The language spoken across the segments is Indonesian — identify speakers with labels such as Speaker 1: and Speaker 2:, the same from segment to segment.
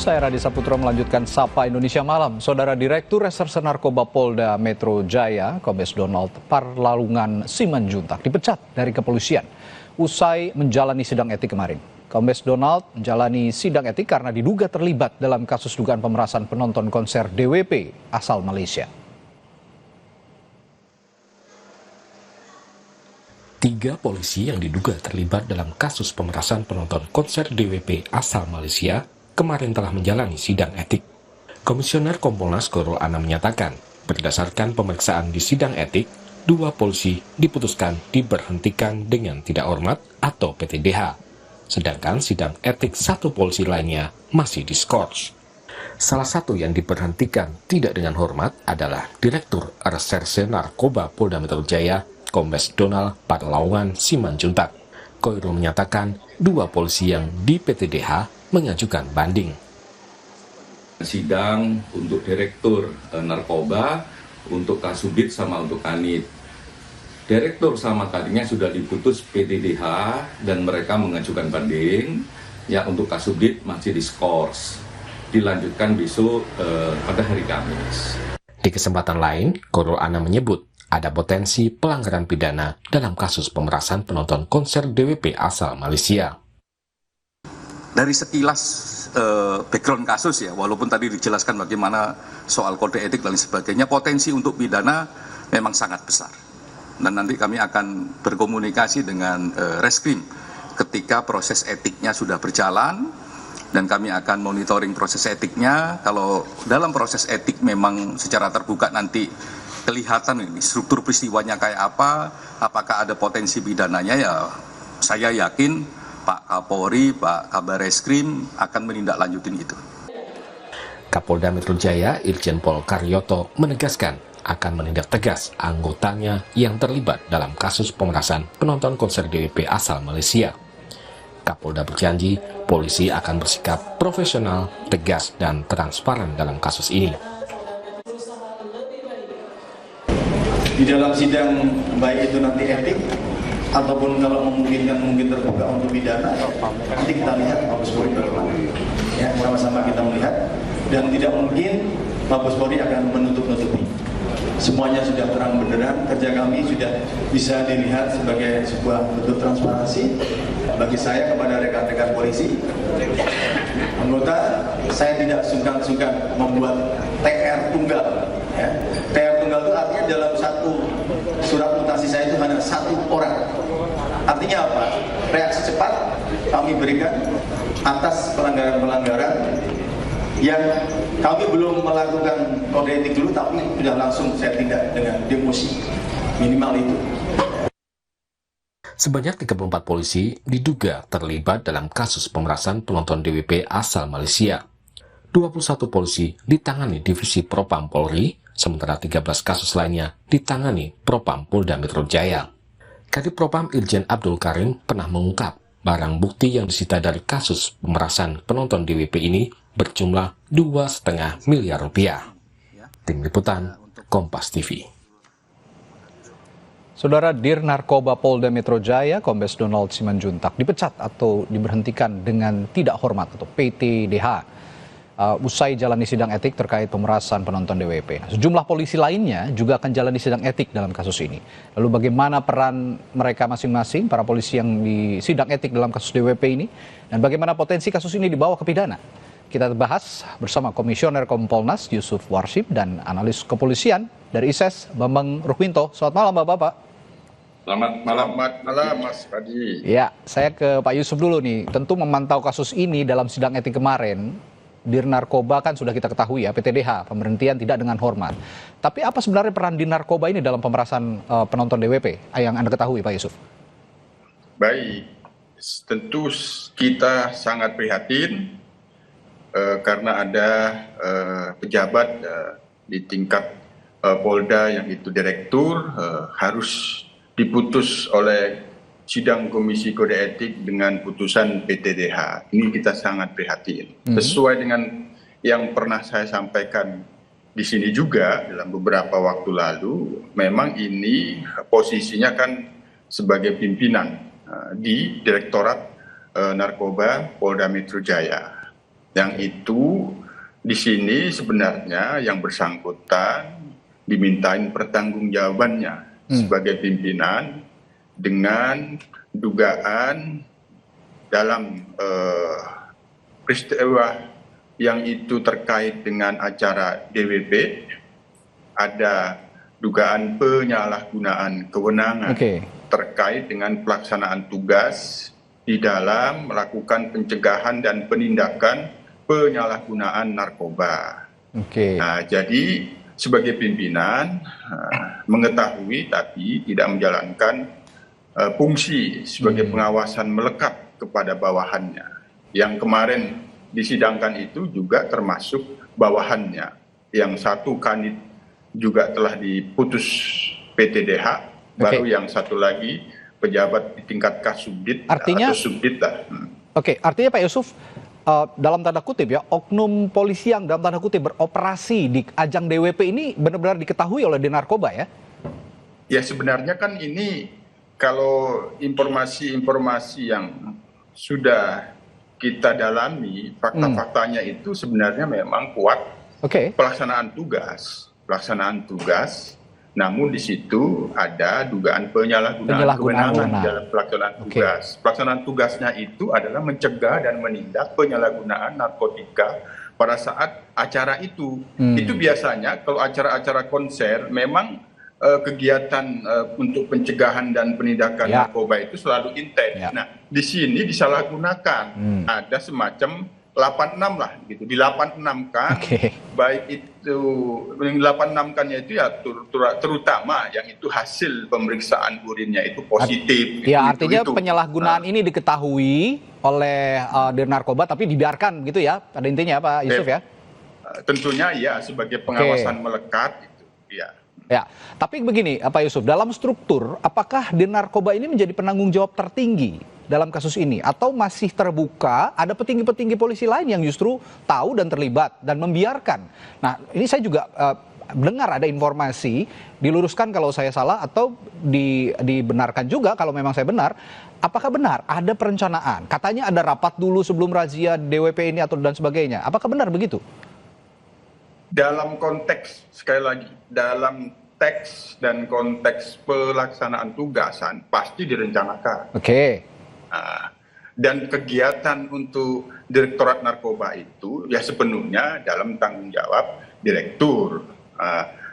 Speaker 1: Saya Radi Saputro melanjutkan Sapa Indonesia Malam. Saudara Direktur Reserse Narkoba Polda Metro Jaya, Kombes Donald Parlalungan Simanjuntak, dipecat dari kepolisian usai menjalani sidang etik kemarin. Kombes Donald menjalani sidang etik karena diduga terlibat dalam kasus dugaan pemerasan penonton konser DWP asal Malaysia.
Speaker 2: 3 polisi yang diduga terlibat dalam kasus pemerasan penonton konser DWP asal Malaysia kemarin telah menjalani sidang etik. Komisioner Kompolnas Khairul Anam menyatakan, berdasarkan pemeriksaan di sidang etik, 2 polisi diputuskan diberhentikan dengan tidak hormat atau PTDH. Sedangkan sidang etik 1 polisi lainnya masih diskors. Salah satu yang diberhentikan tidak dengan hormat adalah Direktur Reserse Narkoba Polda Metro Jaya, Kombes Donald Parlalungan Simanjuntak. Khairul menyatakan 2 polisi yang di PTDH mengajukan banding.
Speaker 3: Sidang untuk Direktur Narkoba, untuk Kasubdit sama untuk Kanit. Direktur sama tadinya sudah diputus PTDH dan mereka mengajukan banding. Ya, untuk Kasubdit masih diskors. Dilanjutkan besok pada hari Kamis.
Speaker 2: Di kesempatan lain, Khairul Anam menyebut ada potensi pelanggaran pidana dalam kasus pemerasan penonton konser DWP asal Malaysia.
Speaker 4: Dari sekilas background kasus ya, walaupun tadi dijelaskan bagaimana soal kode etik dan sebagainya, potensi untuk pidana memang sangat besar. Dan nanti kami akan berkomunikasi dengan Reskrim ketika proses etiknya sudah berjalan, dan kami akan monitoring proses etiknya. Kalau dalam proses etik memang secara terbuka nanti kelihatan ini struktur peristiwanya kayak apa, apakah ada potensi pidananya, ya saya yakin Pak Kapolri, Pak Kabar Reskrim akan menindaklanjutin itu.
Speaker 2: Kapolda Metro Jaya, Irjen Pol Karyoto menegaskan akan menindak tegas anggotanya yang terlibat dalam kasus pemerasan penonton konser DWP asal Malaysia. Kapolda berjanji polisi akan bersikap profesional, tegas, dan transparan dalam kasus ini.
Speaker 5: Di dalam sidang, baik itu nanti etik, ataupun kalau memungkinkan mungkin terbuka untuk pidana, nanti kita lihat Mabes Polri bagaimana. Ya, sama-sama kita melihat, dan tidak mungkin Mabes Polri akan menutup-nutupi. Semuanya sudah terang benderang, kerja kami sudah bisa dilihat sebagai sebuah bentuk transparansi. Bagi saya kepada rekan-rekan polisi, anggota, saya tidak sungkan-sungkan membuat TR tunggal. Ya. TR tunggal itu artinya dalam satu surat mutasi saya itu hanya 1 orang. Artinya apa? Reaksi cepat kami berikan atas pelanggaran-pelanggaran yang kami belum melakukan kode etik dulu, tapi sudah langsung saya tindak dengan demosi. Minimal itu.
Speaker 2: Sebanyak 34 polisi diduga terlibat dalam kasus pemerasan penonton DWP asal Malaysia. 21 polisi ditangani Divisi Propam Polri, sementara 13 kasus lainnya ditangani Propam Polda Metro Jaya. Kadif Propam Irjen Abdul Karim pernah mengungkap barang bukti yang disita dari kasus pemerasan penonton DWP ini berjumlah 2,5 miliar rupiah. Tim Liputan, Kompas TV.
Speaker 1: Saudara Dir Narkoba Polda Metro Jaya, Kombes Donald Simanjuntak, dipecat atau diberhentikan dengan tidak hormat atau PTDH. Usai jalani sidang etik terkait pemerasan penonton DWP. Sejumlah polisi lainnya juga akan jalani sidang etik dalam kasus ini. Lalu bagaimana peran mereka masing-masing, para polisi yang di sidang etik dalam kasus DWP ini, dan bagaimana potensi kasus ini dibawa ke pidana? Kita bahas bersama Komisioner Kompolnas Yusuf Warship dan analis kepolisian dari ISES Bambang Rukminto. Selamat malam Bapak-Bapak.
Speaker 6: Selamat malam Mas Radi.
Speaker 1: Ya, saya ke Pak Yusuf dulu nih. Tentu memantau kasus ini dalam sidang etik kemarin, Dir Narkoba kan sudah kita ketahui ya, PTDH, pemberhentian tidak dengan hormat. Tapi apa sebenarnya peran Dir Narkoba ini dalam pemerasan penonton DWP yang Anda ketahui Pak Yusuf?
Speaker 6: Baik, tentu kita sangat prihatin karena ada pejabat di tingkat Polda yang itu direktur harus diputus oleh sidang Komisi Kode Etik dengan putusan PTDH. Ini kita sangat prihatin. Sesuai dengan yang pernah saya sampaikan di sini juga dalam beberapa waktu lalu, memang ini posisinya kan sebagai pimpinan di Direktorat Narkoba Polda Metro Jaya. Yang itu di sini sebenarnya yang bersangkutan dimintain pertanggungjawabannya sebagai pimpinan dengan dugaan dalam peristiwa yang itu terkait dengan acara DWP, ada dugaan penyalahgunaan kewenangan terkait dengan pelaksanaan tugas di dalam melakukan pencegahan dan penindakan penyalahgunaan narkoba. Nah, jadi sebagai pimpinan mengetahui tapi tidak menjalankan fungsi sebagai pengawasan melekat kepada bawahannya. Yang kemarin disidangkan itu juga termasuk bawahannya. Yang satu kanit juga telah diputus PTDH, baru yang satu lagi pejabat di tingkat Kasubdit atau Subdit lah.
Speaker 1: Oke, artinya Pak Yusuf, dalam tanda kutip ya, oknum polisi yang dalam tanda kutip beroperasi di ajang DWP ini benar-benar diketahui oleh Dinarkoba ya?
Speaker 6: Ya sebenarnya kan ini kalau informasi-informasi yang sudah kita dalami, fakta-faktanya itu sebenarnya memang kuat pelaksanaan tugas, namun di situ ada dugaan penyalahgunaan kewenangan dalam pelaksanaan tugas. Pelaksanaan tugasnya itu adalah mencegah dan menindak penyalahgunaan narkotika pada saat acara itu. Itu biasanya kalau acara-acara konser memang kegiatan untuk pencegahan dan penindakan narkoba itu selalu intens. Nah, di sini disalahgunakan. Ada semacam 86 lah gitu, di 86 kan, baik itu 86-kannya itu ya terutama yang itu hasil pemeriksaan urinnya itu positif.
Speaker 1: Ya, artinya penyalahgunaan ini diketahui oleh Dinarkoba tapi dibiarkan gitu ya, pada intinya Pak Yusuf ya?
Speaker 6: Tentunya ya, sebagai pengawasan melekat gitu, ya.
Speaker 1: Ya, tapi begini Pak Yusuf, dalam struktur apakah Dinarkoba ini menjadi penanggung jawab tertinggi dalam kasus ini atau masih terbuka ada petinggi-petinggi polisi lain yang justru tahu dan terlibat dan membiarkan? Nah, ini saya juga dengar ada informasi, diluruskan kalau saya salah atau dibenarkan juga kalau memang saya benar. Apakah benar ada perencanaan? Katanya ada rapat dulu sebelum razia DWP ini atau dan sebagainya. Apakah benar begitu?
Speaker 6: Dalam konteks, sekali lagi, dalam teks dan konteks pelaksanaan tugasan pasti direncanakan. Dan kegiatan untuk Direktorat Narkoba itu ya sepenuhnya dalam tanggung jawab direktur,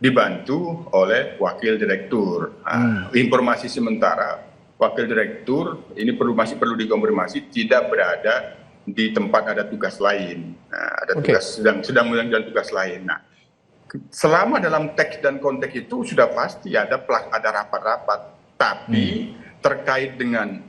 Speaker 6: dibantu oleh wakil direktur. Informasi sementara, wakil direktur ini masih perlu dikonfirmasi tidak berada di tempat ada tugas lain, ada tugas sedang menjalankan tugas lain. Nah, selama dalam teks dan konteks itu sudah pasti ada rapat-rapat, tapi terkait dengan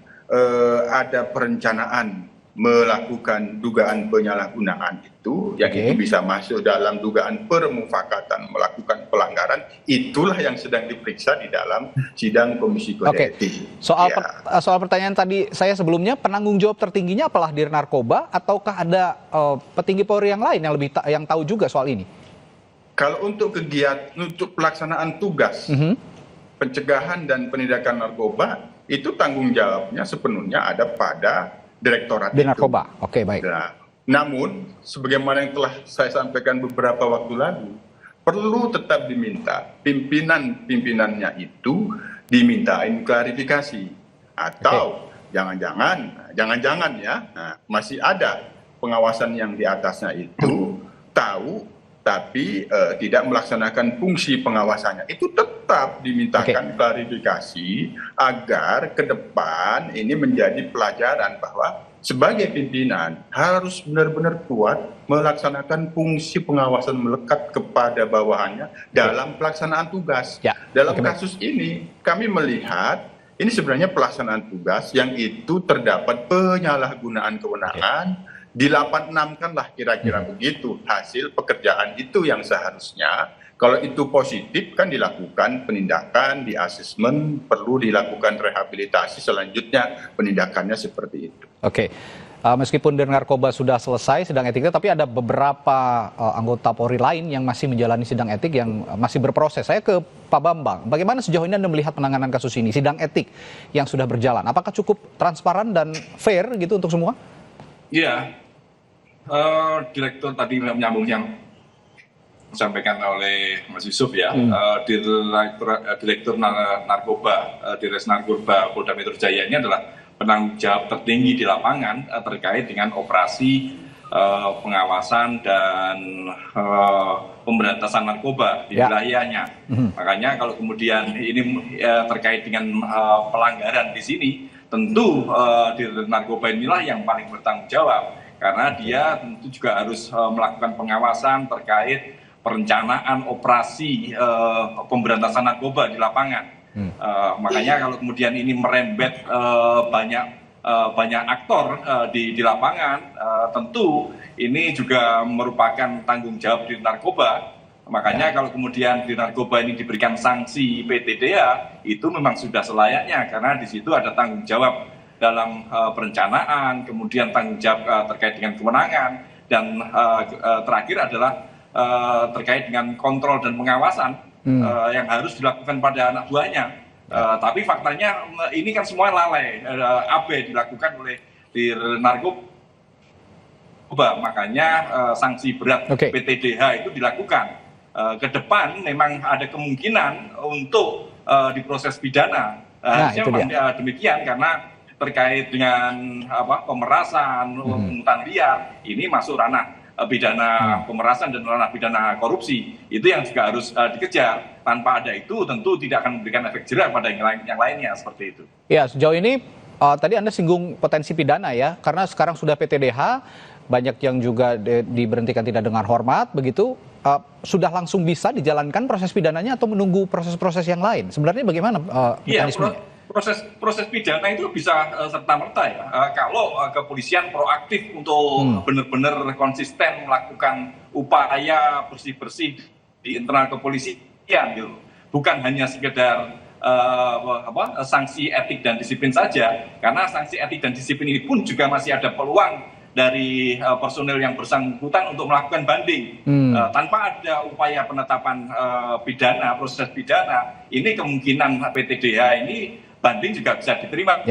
Speaker 6: ada perencanaan melakukan dugaan penyalahgunaan itu, yang itu bisa masuk dalam dugaan permufakatan melakukan pelanggaran, itulah yang sedang diperiksa di dalam sidang Komisi Kode Etik.
Speaker 1: Soal pertanyaan tadi saya sebelumnya, penanggung jawab tertingginya apalah Dinarkoba ataukah ada petinggi Polri yang lain yang lebih yang tahu juga soal ini?
Speaker 6: Kalau untuk kegiatan untuk pelaksanaan tugas pencegahan dan penindakan narkoba itu tanggung jawabnya sepenuhnya ada pada Direktorat
Speaker 1: Dinarkoba. Baik.
Speaker 6: Nah, namun sebagaimana yang telah saya sampaikan beberapa waktu lalu, perlu tetap diminta pimpinannya itu dimintain klarifikasi atau jangan-jangan ya, masih ada pengawasan yang di atasnya itu tahu tapi tidak melaksanakan fungsi pengawasannya. Itu tetap dimintakan klarifikasi agar ke depan ini menjadi pelajaran bahwa sebagai pimpinan harus benar-benar kuat melaksanakan fungsi pengawasan melekat kepada bawahannya dalam pelaksanaan tugas. Dalam kasus ini kami melihat ini sebenarnya pelaksanaan tugas yang itu terdapat penyalahgunaan kewenangan. Dilapan-enamkan lah kira-kira begitu hasil pekerjaan itu yang seharusnya kalau itu positif kan dilakukan penindakan, di asesmen, perlu dilakukan rehabilitasi, selanjutnya penindakannya seperti itu.
Speaker 1: Meskipun Dinarkoba sudah selesai sidang etiknya, tapi ada beberapa anggota Polri lain yang masih menjalani sidang etik yang masih berproses. Saya ke Pak Bambang, bagaimana sejauh ini Anda melihat penanganan kasus ini, sidang etik yang sudah berjalan? Apakah cukup transparan dan fair gitu untuk semua?
Speaker 7: Iya. Direktur tadi menyambung yang disampaikan oleh Mas Yusuf ya, Direktur Narkoba, Dirres Narkoba Polda Metro Jaya ini adalah penanggung jawab tertinggi di lapangan terkait dengan operasi pengawasan dan pemberantasan narkoba di wilayahnya. Makanya kalau kemudian ini terkait dengan pelanggaran di sini, tentu Dirjen Narkoba inilah yang paling bertanggung jawab, karena dia tentu juga harus melakukan pengawasan terkait perencanaan operasi pemberantasan narkoba di lapangan. Makanya kalau kemudian ini merembet banyak aktor di lapangan, tentu ini juga merupakan tanggung jawab di narkoba. Makanya kalau kemudian di narkoba ini diberikan sanksi PTDH, itu memang sudah selayaknya, karena di situ ada tanggung jawab dalam perencanaan, kemudian tanggung jawab terkait dengan kewenangan, dan terakhir adalah terkait dengan kontrol dan pengawasan yang harus dilakukan pada anak buahnya. Tapi faktanya ini kan semua lalai, abai dilakukan oleh Dirjen Narkoba, makanya sanksi berat PTDH itu dilakukan. Ke depan memang ada kemungkinan untuk diproses pidana. Demikian, karena terkait dengan pemerasan, pungutan liar, ini masuk ranah pidana pemerasan dan ranah pidana korupsi. Itu yang juga harus dikejar. Tanpa ada itu tentu tidak akan memberikan efek jerah pada yang lainnya, seperti itu.
Speaker 1: Ya, sejauh ini tadi Anda singgung potensi pidana ya, karena sekarang sudah PTDH, banyak yang juga diberhentikan tidak dengan hormat, begitu. Sudah langsung bisa dijalankan proses pidananya atau menunggu proses-proses yang lain? Sebenarnya bagaimana mekanismenya?
Speaker 7: Proses pidana itu bisa serta-merta ya. Kalau kepolisian proaktif untuk benar-benar konsisten melakukan upaya bersih-bersih di internal kepolisian, gitu. Bukan hanya sekedar sanksi etik dan disiplin saja, karena sanksi etik dan disiplin ini pun juga masih ada peluang dari personel yang bersangkutan untuk melakukan banding. Tanpa ada upaya penetapan pidana, proses pidana, ini kemungkinan PTDH ini banding juga bisa diterima.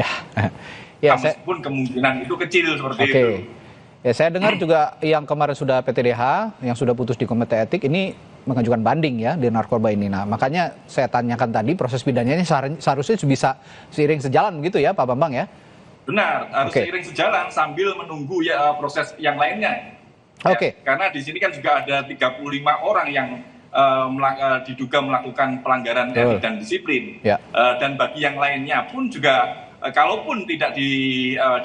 Speaker 7: Meskipun kemungkinan itu kecil seperti itu.
Speaker 1: Ya, saya dengar juga yang kemarin sudah PTDH, yang sudah putus di Komite Etik, ini mengajukan banding ya di narkoba ini. Nah, makanya saya tanyakan tadi, proses pidananya ini seharusnya bisa seiring sejalan begitu ya Pak Bambang ya?
Speaker 7: Benar, harus seiring sejalan sambil menunggu ya proses yang lainnya. Karena di sini kan juga ada 35 orang yang diduga melakukan pelanggaran etik dan disiplin. Dan bagi yang lainnya pun juga, kalaupun tidak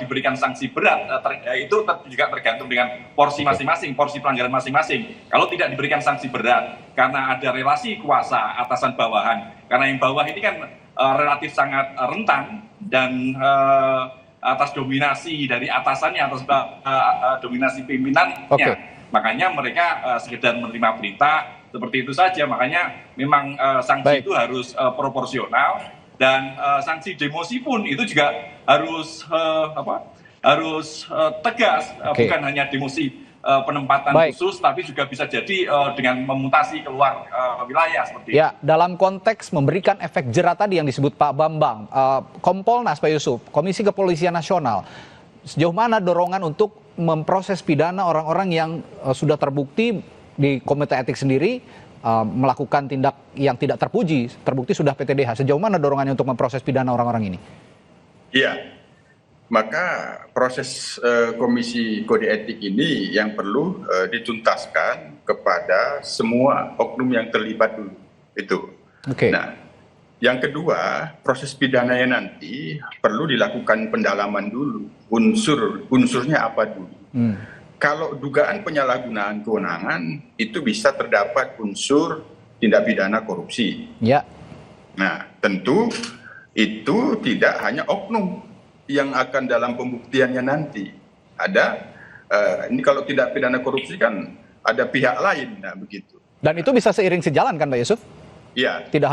Speaker 7: diberikan sanksi berat, itu juga tergantung dengan porsi masing-masing, porsi pelanggaran masing-masing. Kalau tidak diberikan sanksi berat, karena ada relasi kuasa atasan bawahan, karena yang bawah ini kan relatif sangat rentan, dan atas dominasi dari atasannya, atas dominasi pimpinannya. Makanya mereka sekedar menerima perintah seperti itu saja. Makanya memang sanksi itu harus proporsional, dan sanksi demosi pun itu juga harus tegas, bukan hanya demosi penempatan khusus, tapi juga bisa jadi dengan memutasi keluar wilayah seperti itu.
Speaker 1: Dalam konteks memberikan efek jerah tadi yang disebut Pak Bambang, Kompolnas Pak Yusuf, Komisi Kepolisian Nasional, sejauh mana dorongan untuk memproses pidana orang-orang yang sudah terbukti di Komite Etik sendiri melakukan tindak yang tidak terbukti sudah PTDH. Sejauh mana dorongannya untuk memproses pidana orang-orang ini?
Speaker 6: Iya, maka proses Komisi Kode Etik ini yang perlu dituntaskan kepada semua oknum yang terlibat dulu. Itu. Nah, yang kedua, proses pidananya nanti perlu dilakukan pendalaman dulu. Unsurnya apa dulu? Kalau dugaan penyalahgunaan kewenangan, itu bisa terdapat unsur tindak pidana korupsi. Nah, tentu itu tidak hanya oknum yang akan dalam pembuktiannya nanti. Ini kalau tidak pidana korupsi kan ada pihak lain, nah begitu.
Speaker 1: Dan itu bisa seiring sejalan kan Pak Yusuf?
Speaker 6: Iya.
Speaker 1: Tidak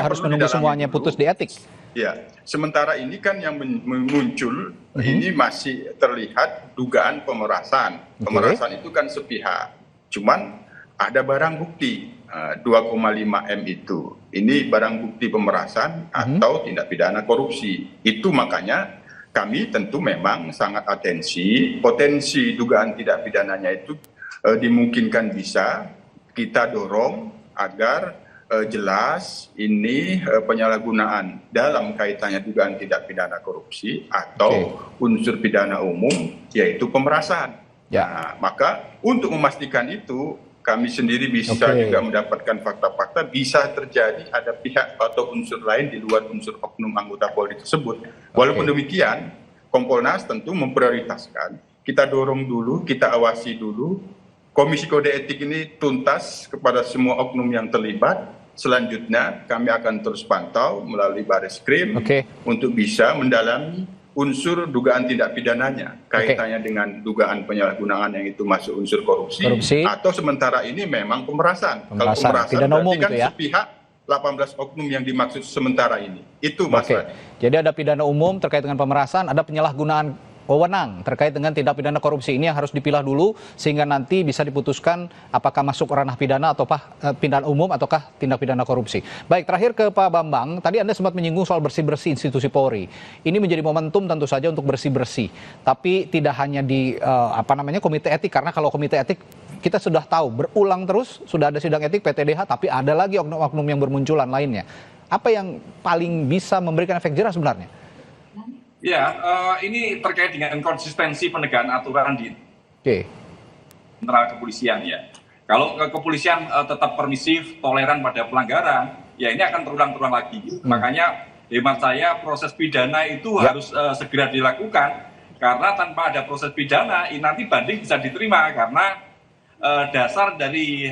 Speaker 1: harus menunggu semuanya putus di etik.
Speaker 6: Ya, sementara ini kan yang muncul ini masih terlihat dugaan pemerasan. Pemerasan itu kan sepihak. Cuman ada barang bukti 2,5 M itu. Ini barang bukti pemerasan atau tindak pidana korupsi. Itu makanya kami tentu memang sangat atensi, potensi dugaan tidak pidananya itu dimungkinkan bisa kita dorong agar jelas ini penyalahgunaan dalam kaitannya dugaan tidak pidana korupsi atau unsur pidana umum, yaitu pemerasan. Nah, maka untuk memastikan itu, kami sendiri bisa juga mendapatkan fakta-fakta bisa terjadi ada pihak atau unsur lain di luar unsur oknum anggota Polri tersebut. Walaupun demikian, Kompolnas tentu memprioritaskan, kita dorong dulu, kita awasi dulu, Komisi Kode Etik ini tuntas kepada semua oknum yang terlibat. Selanjutnya kami akan terus pantau melalui Bareskrim untuk bisa mendalami unsur dugaan tindak pidananya, kaitannya dengan dugaan penyalahgunaan yang itu masuk unsur korupsi. Atau sementara ini memang pemerasan. Kalau pemerasan
Speaker 1: pidana umum
Speaker 6: berarti kan
Speaker 1: itu ya?
Speaker 6: sepihak 18 oknum yang dimaksud sementara ini. Itu Mas Radi.
Speaker 1: Jadi ada pidana umum terkait dengan pemerasan, ada penyalahgunaan wewenang terkait dengan tindak pidana korupsi. Ini yang harus dipilah dulu sehingga nanti bisa diputuskan apakah masuk ranah pidana ataukah pidana umum ataukah tindak pidana korupsi. Baik, terakhir ke Pak Bambang, tadi Anda sempat menyinggung soal bersih-bersih institusi Polri. Ini menjadi momentum tentu saja untuk bersih-bersih. Tapi tidak hanya di komite etik, karena kalau komite etik kita sudah tahu berulang terus, sudah ada sidang etik PTDH, tapi ada lagi oknum-oknum yang bermunculan lainnya. Apa yang paling bisa memberikan efek jerah sebenarnya?
Speaker 7: Ya, ini terkait dengan konsistensi penegakan aturan di internal kepolisian ya. Kalau kepolisian tetap permisif, toleran pada pelanggaran, ya ini akan terulang-terulang lagi. Makanya hemat saya proses pidana itu harus segera dilakukan, karena tanpa ada proses pidana nanti banding bisa diterima, karena dasar dari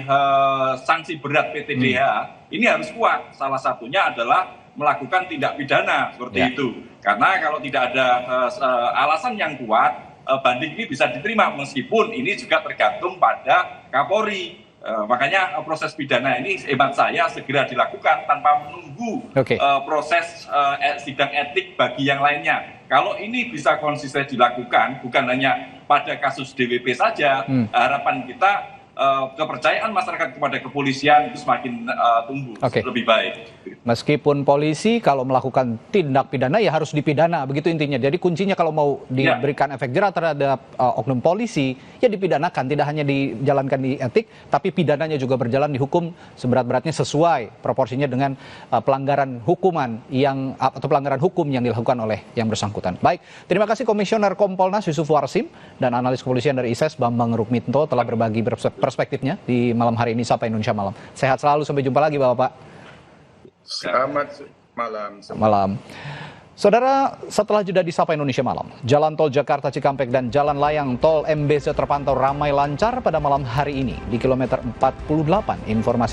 Speaker 7: sanksi berat PTDH ini harus kuat. Salah satunya adalah melakukan tindak pidana seperti itu. Karena kalau tidak ada alasan yang kuat, banding ini bisa diterima meskipun ini juga tergantung pada Kapolri. Makanya proses pidana ini hemat saya segera dilakukan tanpa menunggu proses sidang etik bagi yang lainnya. Kalau ini bisa konsisten dilakukan, bukan hanya pada kasus DWP saja, harapan kita kepercayaan masyarakat kepada kepolisian itu semakin tumbuh lebih baik.
Speaker 1: Meskipun polisi kalau melakukan tindak pidana ya harus dipidana, begitu intinya. Jadi kuncinya kalau mau diberikan efek jerah terhadap oknum polisi, ya dipidanakan, tidak hanya dijalankan di etik, tapi pidananya juga berjalan dihukum seberat-beratnya sesuai proporsinya dengan pelanggaran hukuman atau pelanggaran hukum yang dilakukan oleh yang bersangkutan. Baik, terima kasih Komisioner Kompolnas Yusuf Warsim dan analis kepolisian dari ISES Bambang Rukminto telah berbagi perspektifnya di malam hari ini Sapa Indonesia Malam. Sehat selalu, sampai jumpa lagi Bapak.
Speaker 6: Selamat malam.
Speaker 1: Malam. Saudara, setelah jeda di Sapa Indonesia Malam, Jalan Tol Jakarta Cikampek dan Jalan Layang Tol MBZ terpantau ramai lancar pada malam hari ini di kilometer 48. Informasi